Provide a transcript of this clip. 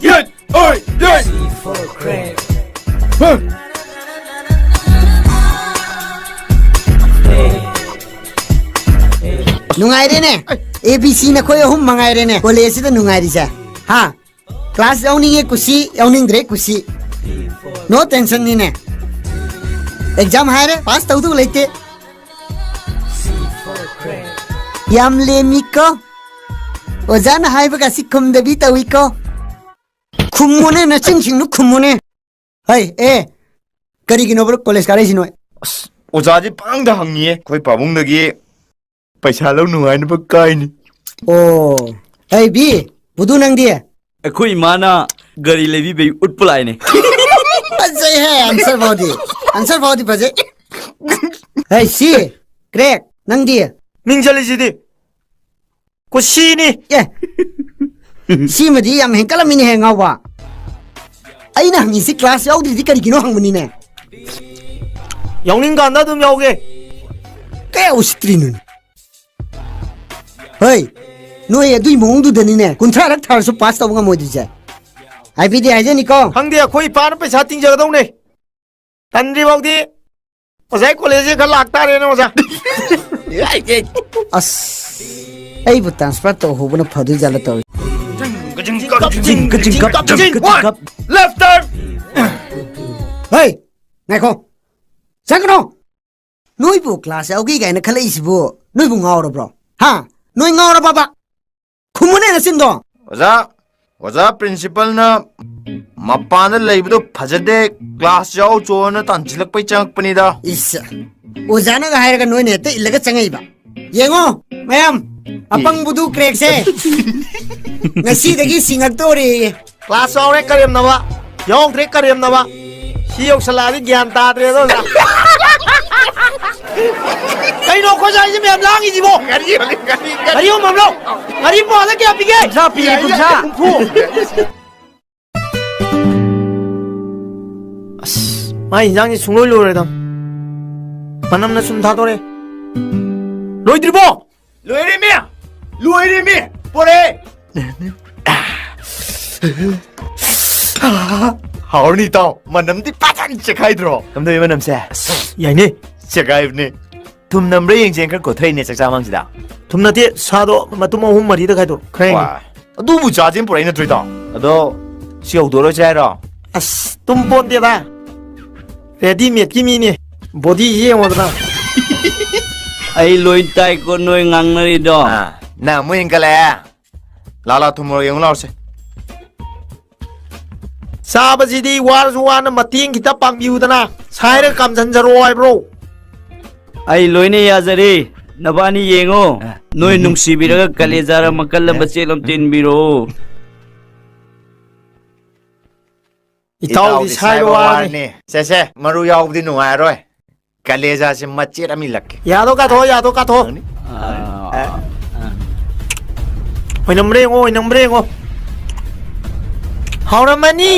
Yết ơi yết Nungai re ne ABC na khoi hum mangai re ne college da nungai ri sa ha class yawning e kusi yawning dre kusi no tension ni ne exam haire pass tau du leite yam le mi ko ozana haiba ka sikhum da bi tawi ko khumone na ching ching nu khumone hai e kari gi no bro college kare si no 오자지 빵다 항니에 거의 바봉덕이 पैसा नुंगाइनबो काइनि oh hey bi budu nang dia अखोई माना गरी levy बे उठपुलाई ने Pajai hai answer body pajai hey si crack nang dia 밍절리지디 고시니 yeah si ma di yam hengkala mini henga wa aina hangi si class yaw di kari gino hang muni ne 영린가 나도 야오게 kaya usitri nun hey no ye dui mong du dani ne kunthra rak thar so pass taw nga moi di ja ai bi di ai je ni ko 항디야 거의 파는 पैसा 띵저거동네 단리 먹디 오자이 콜레지 갈 락다레네 오자 as ai bu transfer to ho bana phadu jala to Left turn hey ngai ko sang no noi bu class yaw gi ga na khala is bu noi bu ngaw ro bro ha noi ngaw ro baba khumune na sin do 오자 principal ना मपान लेबदो फजदे class जाओ चोन तंजिलक पै चंगपनीदा is ozana ga haira ga noi ne te ilaga changai ba yengo mayam apang budu crack se ngasi dagi singak to re class आउरे करेम नवा यों tray करेम नवा हियो सलादी ज्ञान ताद्रे दो कई नो खोजा इसे में लांगी जीवो अरे ओ ममलो अरे पौधे क्या पिगे कुछ पिगे कुछ मां इंजांगी सुंगलो लोरेदा मनम न सुन था तोरे लोइद्रिबो लोइरिमी पोरे हाउनी ताओ मनम दी पाचन चखाइद्रो कमदे मनम से याइने चखाइबने तुम नम्रे यंजें कर कोथैने चकचा मांगसिदा तुम नते सादो मतुम अहुम मरिदा खाइदो खै अदुबु जाजिन पुराइन त्रिदा अदो सियौ दोरो जायरो अस तुम पोदेदा रेडी मेट की मीने बॉडी ये मोदना आई लोई ताई को नोई ngangnari do ना मुइन कले लाला तुमरो यंग लाउसे साबजिदी वारजुवान मतिंग खिता पांबिउदना साइरे कामजनजरो आइब्रो आई लोइने याजरे नबानी येंगो नोई नुंगसी बिरगा कलेजारा मकल बच्चे लम तीन बिरो इताउ दि साइरो वाने से मरु याउबदि नुआरोय कलेजा से मच्चेर अमी लक यादो का थो ओइ नम्रे ngो हाउरमनी